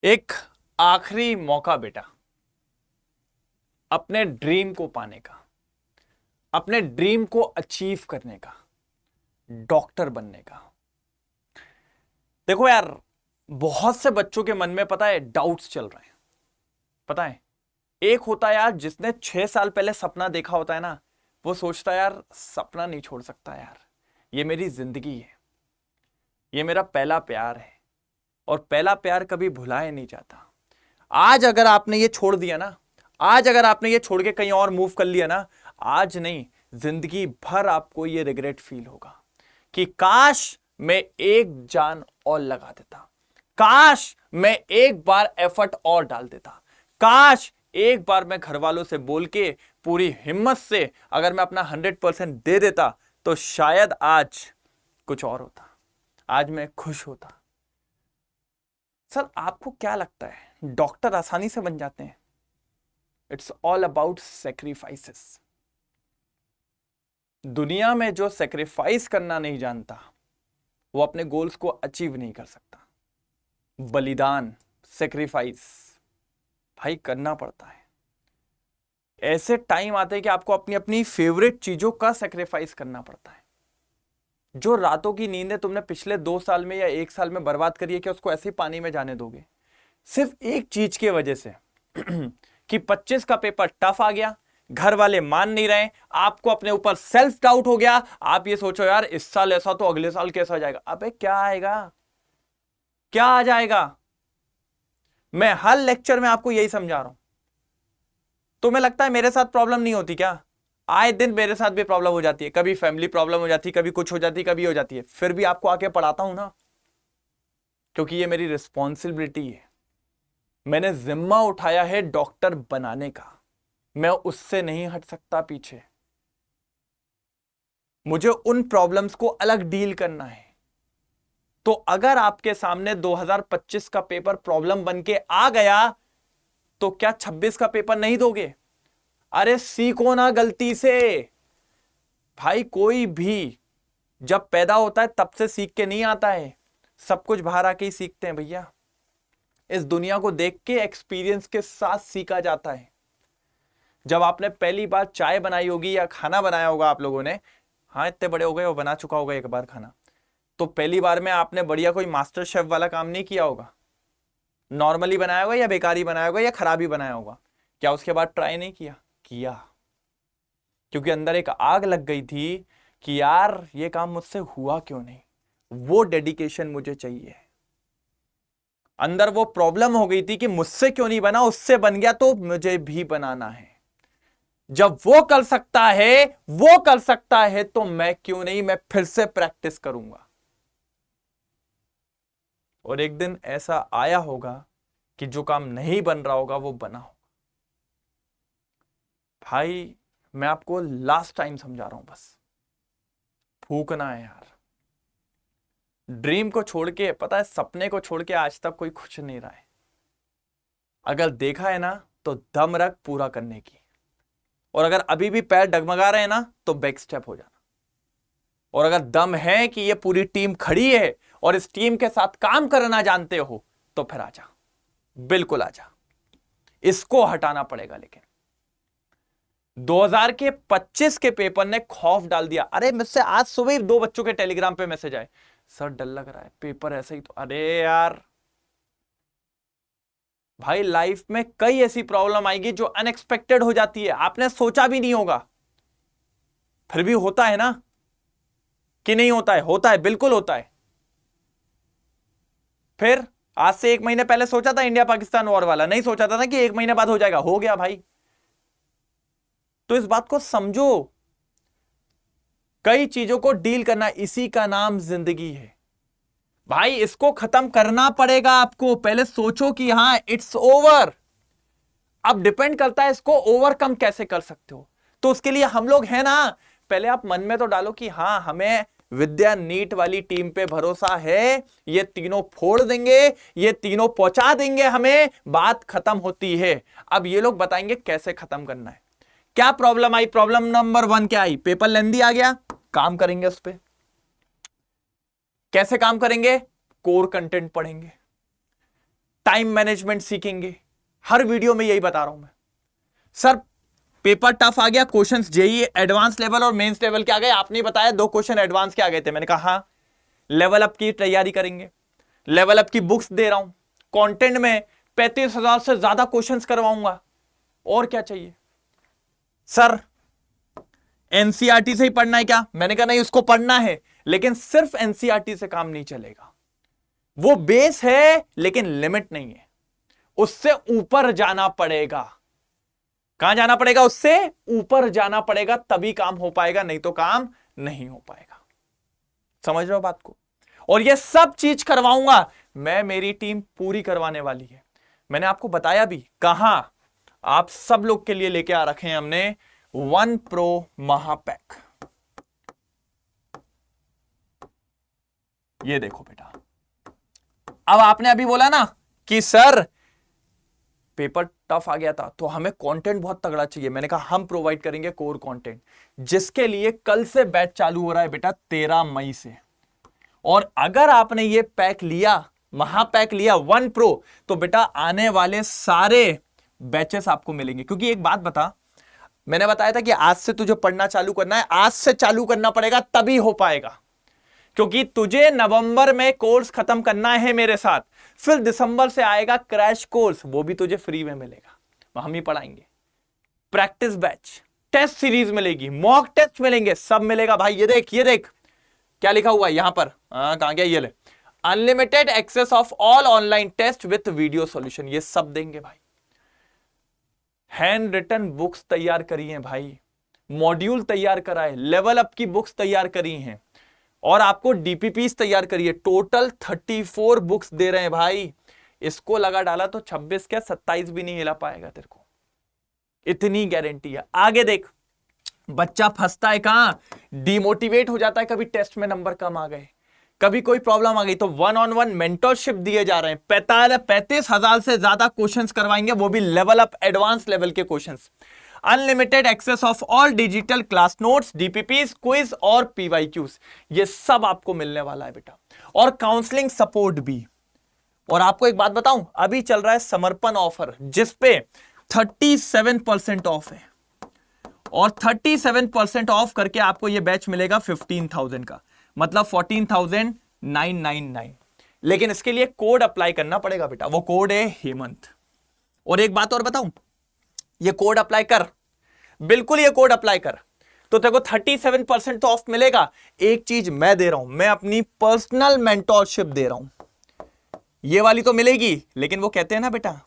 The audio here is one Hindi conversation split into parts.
एक आखिरी मौका बेटा, अपने ड्रीम को पाने का, अपने ड्रीम को अचीव करने का, डॉक्टर बनने का। देखो यार, बहुत से बच्चों के मन में पता है डाउट्स चल रहे हैं। पता है, एक होता है यार जिसने 6 साल पहले सपना देखा होता है ना, वो सोचता है यार सपना नहीं छोड़ सकता यार, ये मेरी जिंदगी है, ये मेरा पहला प्यार है और पहला प्यार कभी भुलाया नहीं जाता। आज अगर आपने ये छोड़ दिया ना, आज अगर आपने ये छोड़ के कहीं और मूव कर लिया ना, आज नहीं जिंदगी भर आपको ये रिग्रेट फील होगा कि काश मैं एक जान और लगा देता, काश मैं एक बार एफर्ट और डाल देता, काश एक बार मैं घर वालों से बोल के पूरी हिम्मत से अगर मैं अपना 100% दे देता तो शायद आज कुछ और होता, आज मैं खुश होता। सर आपको क्या लगता है डॉक्टर आसानी से बन जाते हैं? It's all about sacrifices. दुनिया में जो सेक्रीफाइस करना नहीं जानता वो अपने गोल्स को अचीव नहीं कर सकता। बलिदान, सेक्रीफाइस भाई करना पड़ता है। ऐसे टाइम आते हैं कि आपको अपनी अपनी फेवरेट चीजों का सेक्रीफाइस करना पड़ता है। जो रातों की नींदें तुमने पिछले 2 साल में या 1 साल में बर्बाद करी है, क्या उसको ऐसे ही पानी में जाने दोगे? सिर्फ एक चीज की वजह से कि 25 का पेपर टफ आ गया, घर वाले मान नहीं रहे, आपको अपने ऊपर सेल्फ डाउट हो गया, आप ये सोचो यार इस साल ऐसा तो अगले साल कैसा जाएगा। अबे क्या आएगा, क्या आ जाएगा? मैं हर लेक्चर में आपको यही समझा रहा हूं। तुम्हें लगता है मेरे साथ प्रॉब्लम नहीं होती क्या? आए दिन मेरे साथ भी प्रॉब्लम हो जाती है, कभी फैमिली प्रॉब्लम हो जाती है, कभी कुछ हो जाती है, कभी हो जाती है, फिर भी आपको आके पढ़ाता हूं ना, क्योंकि ये मेरी रिस्पॉन्सिबिलिटी है। मैंने जिम्मा उठाया है डॉक्टर बनाने का, मैं उससे नहीं हट सकता पीछे। मुझे उन प्रॉब्लम्स को अलग डील करना है। तो अगर आपके सामने 2025 का पेपर प्रॉब्लम बन के आ गया तो क्या 26 का पेपर नहीं दोगे? अरे सीखो ना गलती से। भाई कोई भी जब पैदा होता है तब से सीख के नहीं आता है, सब कुछ बाहर आके ही सीखते हैं भैया। इस दुनिया को देख के एक्सपीरियंस के साथ सीखा जाता है। जब आपने पहली बार चाय बनाई होगी या खाना बनाया होगा आप लोगों ने, हाँ इतने बड़े हो गए और बना चुका होगा एक बार खाना, तो पहली बार में आपने बढ़िया कोई मास्टर शेफ वाला काम नहीं किया होगा, नॉर्मली बनाया होगा या बेकारी बनाया होगा या खराबी बनाया होगा। क्या उसके बाद ट्राई नहीं किया? किया, क्योंकि अंदर एक आग लग गई थी कि यार ये काम मुझसे हुआ क्यों नहीं, वो डेडिकेशन मुझे चाहिए। अंदर वो प्रॉब्लम हो गई थी कि मुझसे क्यों नहीं बना, उससे बन गया तो मुझे भी बनाना है। जब वो कर सकता है, वो कर सकता है तो मैं क्यों नहीं, मैं फिर से प्रैक्टिस करूंगा। और एक दिन ऐसा आया होगा कि जो काम नहीं बन रहा होगा वो बना होगा। भाई मैं आपको लास्ट टाइम समझा रहा हूं, बस फूकना है यार। ड्रीम को छोड़ के, पता है सपने को छोड़ के आज तक कोई खुश नहीं रहा है। अगर देखा है ना तो दम रख पूरा करने की, और अगर अभी भी पैर डगमगा रहे हैं ना तो बैक स्टेप हो जाना। और अगर दम है कि ये पूरी टीम खड़ी है और इस टीम के साथ काम करना जानते हो तो फिर आजा, बिल्कुल आजा। इसको हटाना पड़ेगा। लेकिन 2025 के पेपर ने खौफ डाल दिया। अरे मुझसे आज सुबह ही 2 बच्चों के टेलीग्राम पे मैसेज आए, सर डर लग रहा है पेपर ऐसे ही तो। अरे यार भाई लाइफ में कई ऐसी प्रॉब्लम आएगी जो अनएक्सपेक्टेड हो जाती है, आपने सोचा भी नहीं होगा, फिर भी होता है ना कि नहीं होता है? होता है, बिल्कुल होता है। फिर आज से 1 महीने पहले सोचा था इंडिया पाकिस्तान वॉर वाला? नहीं सोचा था ना कि 1 महीने बाद हो जाएगा, हो गया भाई। तो इस बात को समझो, कई चीजों को डील करना, इसी का नाम जिंदगी है भाई। इसको खत्म करना पड़ेगा आपको। पहले सोचो कि हां इट्स ओवर। अब डिपेंड करता है इसको ओवरकम कैसे कर सकते हो। तो उसके लिए हम लोग हैं ना। पहले आप मन में तो डालो कि हां हमें विद्या नीट वाली टीम पे भरोसा है, ये तीनों फोड़ देंगे, ये तीनों पहुंचा देंगे हमें, बात खत्म होती है। अब ये लोग बताएंगे कैसे खत्म करना है। क्या प्रॉब्लम आई? प्रॉब्लम नंबर 1 क्या आई? पेपर लेंदी आ गया, काम करेंगे उस पर। कैसे काम करेंगे? कोर कंटेंट पढ़ेंगे। टाइम मैनेजमेंट सीखेंगे। हर वीडियो में यही बता रहा हूं मैं। सर पेपर टफ आ गया, क्वेश्चंस जेईई एडवांस लेवल और मेंस लेवल के आ गए, आपने बताया 2 क्वेश्चन एडवांस के आ गए थे। मैंने कहा हाँ, लेवल अप की तैयारी करेंगे, लेवल अप की बुक्स दे रहा हूं, कंटेंट में 35,000 से ज्यादा क्वेश्चंस करवाऊंगा, और क्या चाहिए। सर एनसीईआरटी से ही पढ़ना है क्या? मैंने कहा नहीं, उसको पढ़ना है, लेकिन सिर्फ एनसीईआरटी से काम नहीं चलेगा। वो बेस है लेकिन लिमिट नहीं है, उससे ऊपर जाना पड़ेगा। कहां जाना पड़ेगा? उससे ऊपर जाना पड़ेगा, तभी काम हो पाएगा, नहीं तो काम नहीं हो पाएगा। समझ रहे हो बात को? और ये सब चीज करवाऊंगा मैं, मेरी टीम पूरी करवाने वाली है। मैंने आपको बताया भी, कहां आप सब लोग के लिए लेके आ रखे हैं हमने 1 प्रो महापैक। ये देखो बेटा, अब आपने अभी बोला ना कि सर पेपर टफ आ गया था तो हमें कंटेंट बहुत तगड़ा चाहिए। मैंने कहा हम प्रोवाइड करेंगे कोर कंटेंट, जिसके लिए कल से बैच चालू हो रहा है बेटा 13 मई से। और अगर आपने ये पैक लिया, महापैक लिया 1 प्रो, तो बेटा आने वाले सारे बैचेस आपको मिलेंगे। क्योंकि एक बात बता, मैंने बताया था कि आज से तुझे पढ़ना चालू करना है, आज से चालू करना पड़ेगा तभी हो पाएगा। क्योंकि तुझे नवंबर में कोर्स खत्म करना है मेरे साथ, फिर दिसंबर से आएगा क्रैश कोर्स, वो भी तुझे फ्री में मिलेगा, हम ही पढ़ाएंगे। प्रैक्टिस बैच, टेस्ट सीरीज मिलेगी, मॉक टेस्ट मिलेंगे, सब मिलेगा भाई। ये देख, ये देख क्या लिखा हुआ है यहां पर, कहां गया, ये ले, unlimited access of all online test with video solution, ये सब देंगे भाई। हैंड रिटन बुक्स तैयार करी हैं भाई, मॉड्यूल तैयार करा है, लेवल अप की बुक्स तैयार करी हैं, और आपको डीपीपीस तैयार करिए। टोटल 34 बुक्स दे रहे हैं भाई। इसको लगा डाला तो 26 क्या 27 भी नहीं हिला पाएगा तेरे को, इतनी गारंटी है। आगे देख, बच्चा फंसता है कहां, डिमोटिवेट हो जाता है, कभी टेस्ट में नंबर कम आ गए, कभी कोई प्रॉब्लम आ गई, तो 1-on-1 मेंटरशिप दिए जा रहे हैं। 35,000 से ज्यादा क्वेश्चंस करवाएंगे, वो भी लेवल अप एडवांस लेवल के questions. Unlimited access of all digital class notes, DPPs, quiz और पीवाईक्यूज, ये सब आपको मिलने वाला है बेटा। और काउंसलिंग सपोर्ट भी। और आपको एक बात बताऊं, अभी चल रहा है समर्पण ऑफर, जिसपे 37% ऑफ है, और 37% ऑफ करके आपको यह बैच मिलेगा 15,000 का, मतलब 14,999। लेकिन इसके लिए कोड अप्लाई करना पड़ेगा बेटा, वो कोड है हेमंत। और एक बात और बताऊं, ये कोड अप्लाई कर, बिल्कुल ये कोड अप्लाई कर, तो तेरे को 37% तो ऑफ मिलेगा। एक चीज मैं दे रहा हूं, मैं अपनी पर्सनल मेंटोरशिप दे रहा हूं, ये वाली तो मिलेगी, लेकिन वो कहते हैं ना बेटा,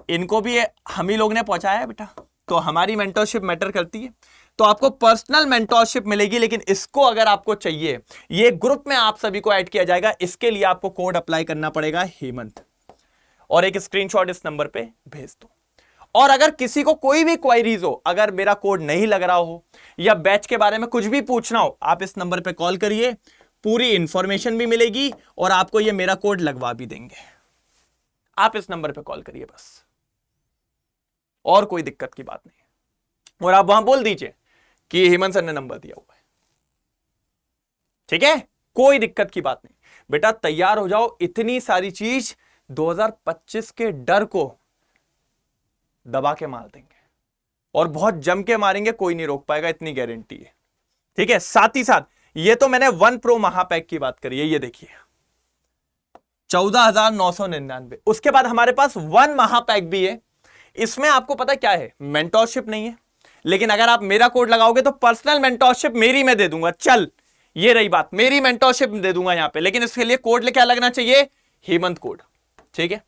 इनको भी हम ही लोग ने पहुंचाया है बेटा, तो हमारी मेंटोरशिप मैटर करती है। तो आपको पर्सनल मेंटोरशिप मिलेगी, लेकिन इसको अगर आपको चाहिए, ये ग्रुप में आप सभी को ऐड किया जाएगा, इसके लिए आपको कोड अप्लाई करना पड़ेगा हेमंत, और एक स्क्रीनशॉट इस नंबर पे भेज दो। और अगर किसी को कोई भी क्वेरीज हो, अगर मेरा कोड नहीं लग रहा हो या बैच के बारे में कुछ भी पूछना हो, आप इस नंबर पे कॉल करिए, पूरी इंफॉर्मेशन भी मिलेगी और आपको ये मेरा कोड लगवा भी देंगे। आप इस नंबर पे कॉल करिए बस, और कोई दिक्कत की बात नहीं। और आप वहां बोल दीजिए कि हेमंत सर ने नंबर दिया हुआ है, ठीक है, कोई दिक्कत की बात नहीं बेटा। तैयार हो जाओ, इतनी सारी चीज 2025 के डर को दबा के मार देंगे, और बहुत जम के मारेंगे, कोई नहीं रोक पाएगा, इतनी गारंटी है, ठीक है। साथ ही साथ ये तो मैंने 1 प्रो महापैक की बात करी है, ये देखिए 14,999। उसके बाद हमारे पास 1 महापैक भी है। इसमें आपको पता क्या है, मेंटोरशिप नहीं है, लेकिन अगर आप मेरा कोड लगाओगे तो पर्सनल मेंटोरशिप मेरी मैं दे दूंगा। चल, ये रही बात, मेरी मेंटोरशिप दे दूंगा यहां पे, लेकिन इसके लिए कोड क्या लगना चाहिए, हेमंत कोड, ठीक है।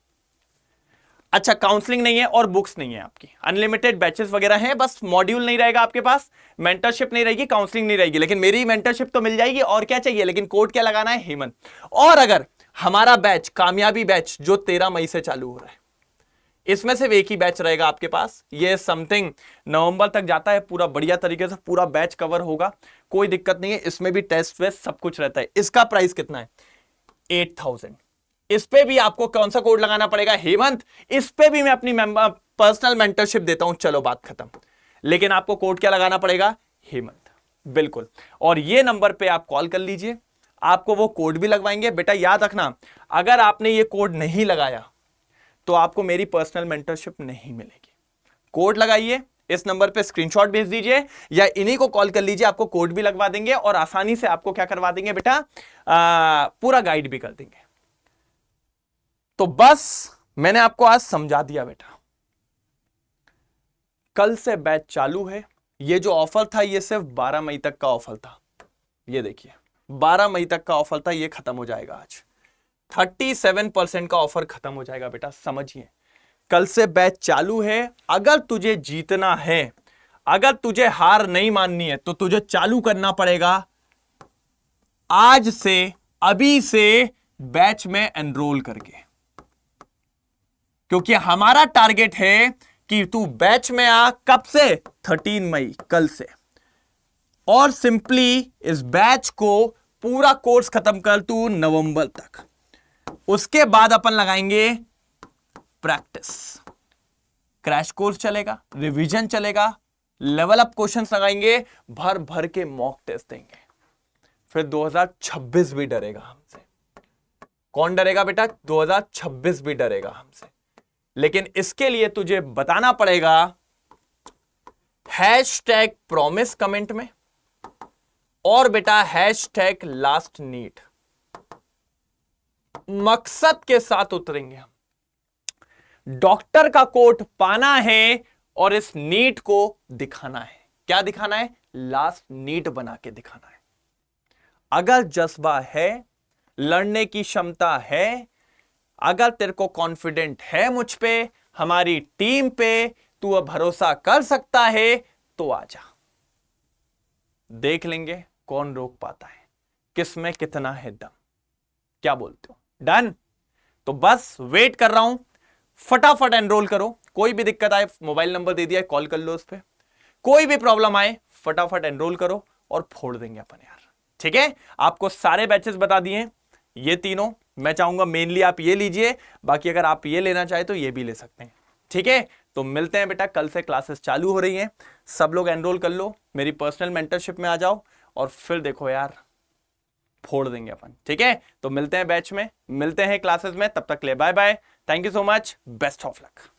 अच्छा, काउंसलिंग नहीं है और बुक्स नहीं है आपकी, अनलिमिटेड बैचेस वगैरह हैं, बस मॉड्यूल नहीं रहेगा आपके पास, मेंटरशिप नहीं रहेगी, काउंसलिंग नहीं रहेगी, लेकिन मेरी मेंटरशिप तो मिल जाएगी। और क्या चाहिए, लेकिन कोड क्या लगाना है, हेमंत। और अगर हमारा बैच, कामयाबी बैच, जो 13 मई से चालू हो रहा है, इसमें सिर्फ एक ही बैच रहेगा आपके पास, ये समथिंग नवंबर तक जाता है, पूरा बढ़िया तरीके से पूरा बैच कवर होगा, कोई दिक्कत नहीं है। इसमें भी टेस्ट वेस्ट सब कुछ रहता है। इसका प्राइस कितना है, 8,000। इस पे भी आपको कौन सा कोड लगाना पड़ेगा, हेमंत। इस पे भी मैं अपनी पर्सनल मेंटरशिप देता हूं, चलो बात खत्म। लेकिन आपको कोड क्या लगाना पड़ेगा, हेमंत, बिल्कुल। और ये नंबर पे आप कॉल कर लीजिए, आपको वो कोड भी लगवाएंगे। बेटा याद रखना, अगर आपने ये कोड नहीं लगाया तो आपको मेरी पर्सनल मेंटरशिप नहीं मिलेगी। कोड लगाइए, इस नंबर पे स्क्रीनशॉट भेज दीजिए या इन्हीं को कॉल कर लीजिए, आपको कोड भी लगवा देंगे और आसानी से आपको क्या करवा देंगे बेटा, पूरा गाइड भी कर देंगे। तो बस मैंने आपको आज समझा दिया बेटा। कल से बैच चालू है। ये जो ऑफर था ये सिर्फ 12 मई तक का ऑफर था। ये देखिए 12 मई तक का ऑफर था, ये खत्म हो जाएगा आज। 37% का ऑफर खत्म हो जाएगा बेटा, समझिए। कल से बैच चालू है। अगर तुझे जीतना है, अगर तुझे हार नहीं माननी है, तो तुझे चालू करना पड़ेगा आज से, अभी से बैच में एनरोल करके, क्योंकि हमारा टारगेट है कि तू बैच में आ। कब से? 13 मई, कल से। और सिंपली इस बैच को पूरा कोर्स खत्म कर तू नवंबर तक। उसके बाद अपन लगाएंगे प्रैक्टिस। क्रैश कोर्स चलेगा, रिवीजन चलेगा, लेवल अप क्वेश्चंस लगाएंगे, भर भर के मॉक टेस्ट देंगे। फिर 2026 भी डरेगा हमसे। कौन डरेगा बेटा? 2026 भी डरेगा हमसे। लेकिन इसके लिए तुझे बताना पड़ेगा #प्रॉमिस कमेंट में, और बेटा #लास्ट नीट। मकसद के साथ उतरेंगे हम। डॉक्टर का कोट पाना है और इस नीट को दिखाना है। क्या दिखाना है? लास्ट नीट बना के दिखाना है। अगर जज्बा है, लड़ने की क्षमता है, अगर तेरे को कॉन्फिडेंट है मुझ पे, हमारी टीम पे, तू अब भरोसा कर सकता है, तो आजा। देख लेंगे कौन रोक पाता है, किस में कितना है दम। क्या बोलते हो? डन? तो बस वेट कर रहा हूं, फटाफट एनरोल करो। कोई भी दिक्कत आए, मोबाइल नंबर दे दिया है, कॉल कर लो उस पर। कोई भी प्रॉब्लम आए, फटाफट एनरोल करो और फोड़ देंगे अपन यार। ठीक है? आपको सारे बैचेस बता दिए, ये तीनों। मैं चाहूंगा मेनली आप ये लीजिए, बाकी अगर आप ये लेना चाहे तो ये भी ले सकते हैं। ठीक है? तो मिलते हैं बेटा, कल से क्लासेस चालू हो रही हैं। सब लोग एनरोल कर लो, मेरी पर्सनल मेंटरशिप में आ जाओ और फिर देखो यार, फोड़ देंगे अपन। ठीक है? तो मिलते हैं बैच में, मिलते हैं क्लासेस में। तब तक ले bye bye. Thank you so much, best of luck.